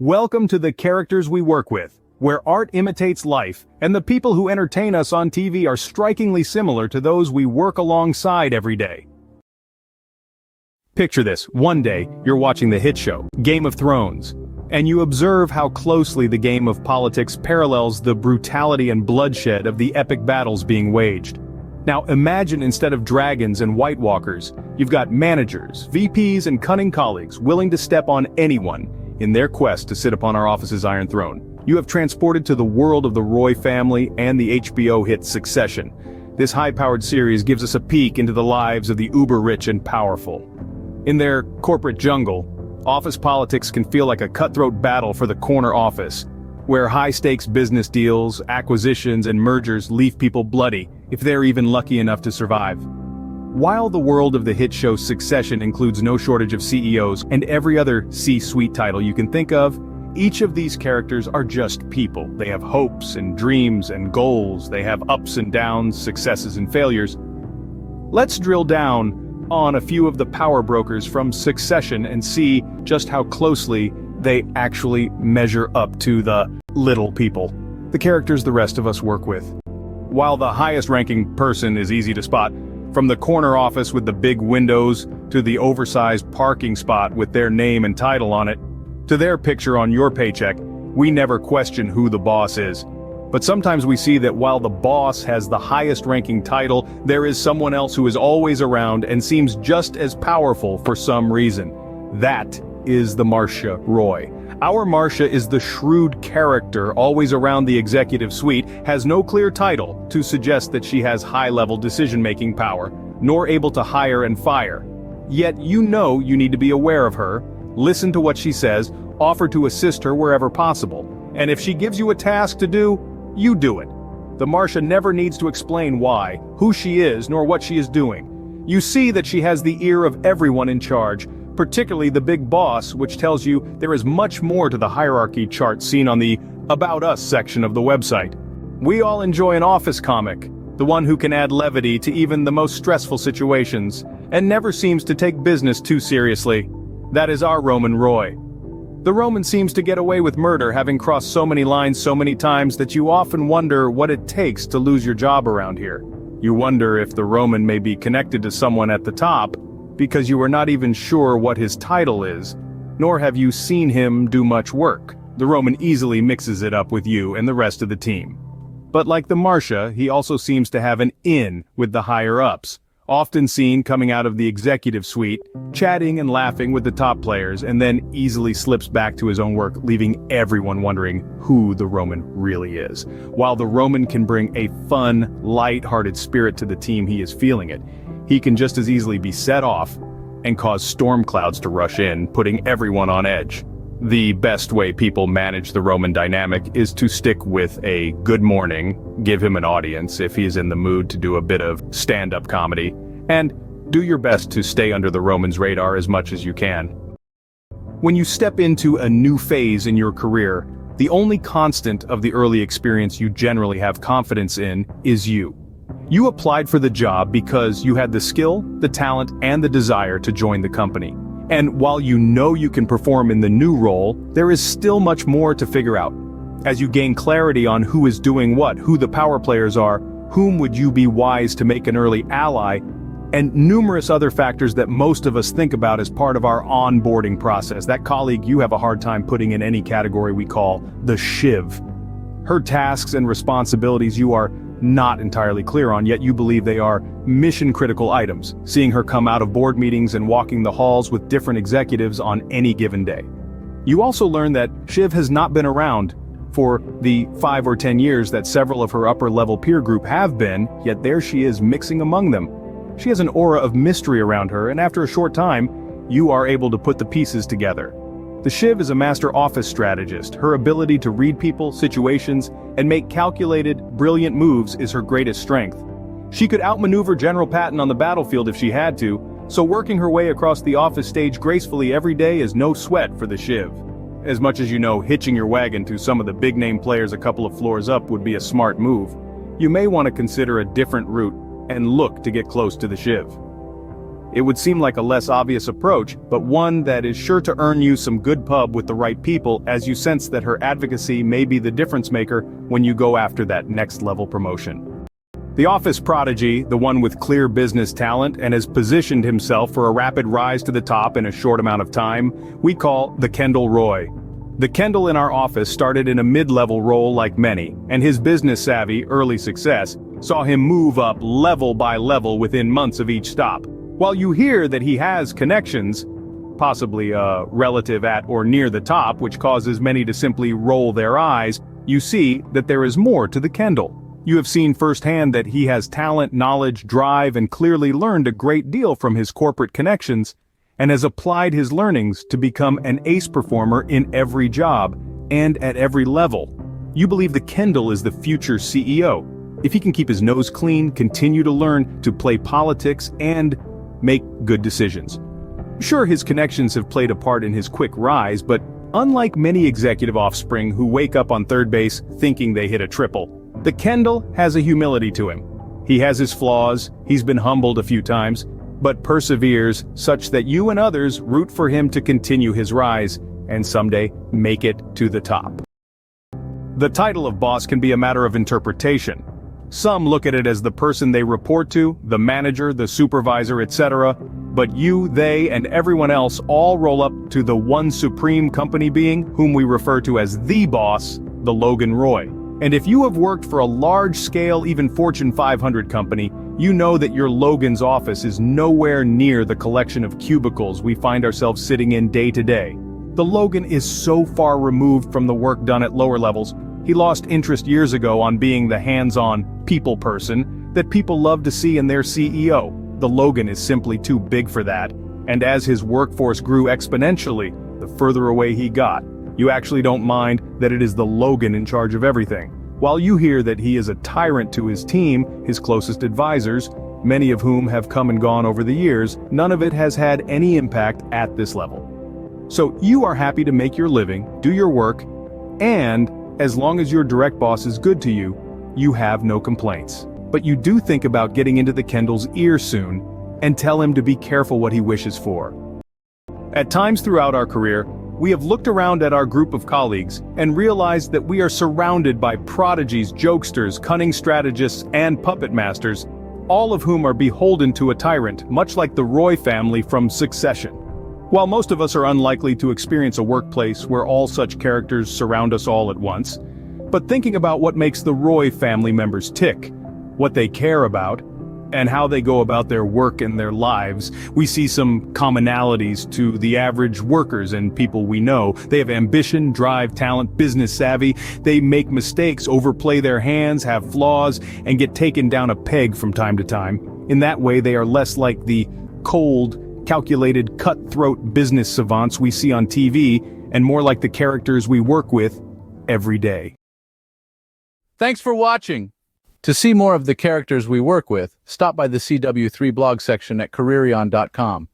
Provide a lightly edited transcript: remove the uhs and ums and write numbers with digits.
Welcome to the characters we work with, where art imitates life, and the people who entertain us on TV are strikingly similar to those we work alongside every day. Picture this: one day, you're watching the hit show, Game of Thrones, and you observe how closely the game of politics parallels the brutality and bloodshed of the epic battles being waged. Now imagine, instead of dragons and White Walkers, you've got managers, VPs, and cunning colleagues willing to step on anyone in their quest to sit upon our office's Iron Throne. You have transported to the world of the Roy family and the HBO hit Succession. This high-powered series gives us a peek into the lives of the uber-rich and powerful. In their corporate jungle, office politics can feel like a cutthroat battle for the corner office, where high-stakes business deals, acquisitions, and mergers leave people bloody, if they're even lucky enough to survive. While the world of the hit show Succession includes no shortage of CEOs and every other C-suite title you can think of, each of these characters are just people. They have hopes and dreams and goals. They have ups and downs, successes and failures. Let's drill down on a few of the power brokers from Succession and see just how closely they actually measure up to the little people, the characters the rest of us work with. While the highest-ranking person is easy to spot, from the corner office with the big windows, to the oversized parking spot with their name and title on it, to their picture on your paycheck, we never question who the boss is. But sometimes we see that while the boss has the highest-ranking title, there is someone else who is always around and seems just as powerful for some reason. That is the Marcia Roy. Our Marcia is the shrewd character always around the executive suite, has no clear title to suggest that she has high-level decision-making power, nor able to hire and fire. Yet you know you need to be aware of her, listen to what she says, offer to assist her wherever possible. And if she gives you a task to do, you do it. The Marcia never needs to explain why, who she is, nor what she is doing. You see that she has the ear of everyone in charge, particularly the big boss, which tells you there is much more to the hierarchy chart seen on the About Us section of the website. We all enjoy an office comic, the one who can add levity to even the most stressful situations, and never seems to take business too seriously. That is our Roman Roy. The Roman seems to get away with murder, having crossed so many lines so many times that you often wonder what it takes to lose your job around here. You wonder if the Roman may be connected to someone at the top, because you are not even sure what his title is, nor have you seen him do much work. The Roman easily mixes it up with you and the rest of the team. But like the Marcia, he also seems to have an in with the higher-ups, often seen coming out of the executive suite, chatting and laughing with the top players, and then easily slips back to his own work, leaving everyone wondering who the Roman really is. While the Roman can bring a fun, light-hearted spirit to the team, he is feeling it. He can just as easily be set off and cause storm clouds to rush in, putting everyone on edge. The best way people manage the Roman dynamic is to stick with a good morning, give him an audience if he is in the mood to do a bit of stand-up comedy, and do your best to stay under the Roman's radar as much as you can. When you step into a new phase in your career, the only constant of the early experience you generally have confidence in is you. You applied for the job because you had the skill, the talent, and the desire to join the company. And while you know you can perform in the new role, there is still much more to figure out. As you gain clarity on who is doing what, who the power players are, whom would you be wise to make an early ally, and numerous other factors that most of us think about as part of our onboarding process. That colleague you have a hard time putting in any category we call the Shiv. Her tasks and responsibilities you are not entirely clear on, yet you believe they are mission-critical items, seeing her come out of board meetings and walking the halls with different executives on any given day. You also learn that Shiv has not been around for the 5 or 10 years that several of her upper-level peer group have been, yet there she is mixing among them. She has an aura of mystery around her, and after a short time, you are able to put the pieces together. The Shiv is a master office strategist. Her ability to read people, situations, and make calculated, brilliant moves is her greatest strength. She could outmaneuver General Patton on the battlefield if she had to, so working her way across the office stage gracefully every day is no sweat for the Shiv. As much as you know hitching your wagon to some of the big-name players a couple of floors up would be a smart move, you may want to consider a different route and look to get close to the Shiv. It would seem like a less obvious approach, but one that is sure to earn you some good pub with the right people as you sense that her advocacy may be the difference maker when you go after that next level promotion. The office prodigy, the one with clear business talent and has positioned himself for a rapid rise to the top in a short amount of time, we call the Kendall Roy. The Kendall in our office started in a mid-level role like many, and his business-savvy, early success saw him move up level by level within months of each stop. While you hear that he has connections, possibly a relative at or near the top, which causes many to simply roll their eyes, you see that there is more to the Kendall. You have seen firsthand that he has talent, knowledge, drive, and clearly learned a great deal from his corporate connections, and has applied his learnings to become an ace performer in every job, and at every level. You believe the Kendall is the future CEO. If he can keep his nose clean, continue to learn to play politics, and make good decisions. Sure, his connections have played a part in his quick rise, but unlike many executive offspring who wake up on third base thinking they hit a triple, the Kendall has a humility to him. He has his flaws, he's been humbled a few times, but perseveres such that you and others root for him to continue his rise, and someday make it to the top. The title of boss can be a matter of interpretation. Some look at it as the person they report to, the manager, the supervisor, etc., but you, they, and everyone else all roll up to the one supreme company being, whom we refer to as the boss, the Logan Roy. And if you have worked for a large-scale, even Fortune 500 company, you know that your Logan's office is nowhere near the collection of cubicles we find ourselves sitting in day to day. The Logan is so far removed from the work done at lower levels, he lost interest years ago on being the hands-on people person that people love to see in their CEO. The Logan is simply too big for that, and as his workforce grew exponentially, the further away he got. You actually don't mind that it is the Logan in charge of everything. While you hear that he is a tyrant to his team, his closest advisors, many of whom have come and gone over the years, none of it has had any impact at this level. So you are happy to make your living, do your work, and as long as your direct boss is good to you, you have no complaints. But you do think about getting into the Kendall's ear soon and tell him to be careful what he wishes for. At times throughout our career, we have looked around at our group of colleagues and realized that we are surrounded by prodigies, jokesters, cunning strategists, and puppet masters, all of whom are beholden to a tyrant, much like the Roy family from Succession. While most of us are unlikely to experience a workplace where all such characters surround us all at once, but thinking about what makes the Roy family members tick, what they care about, and how they go about their work and their lives, we see some commonalities to the average workers and people we know. They have ambition, drive, talent, business savvy. They make mistakes, overplay their hands, have flaws, and get taken down a peg from time to time. In that way, they are less like the cold, calculated, cutthroat business savants we see on TV, and more like the characters we work with every day. Thanks for watching. To see more of the characters we work with, stop by the CW3 blog section at careerion.com.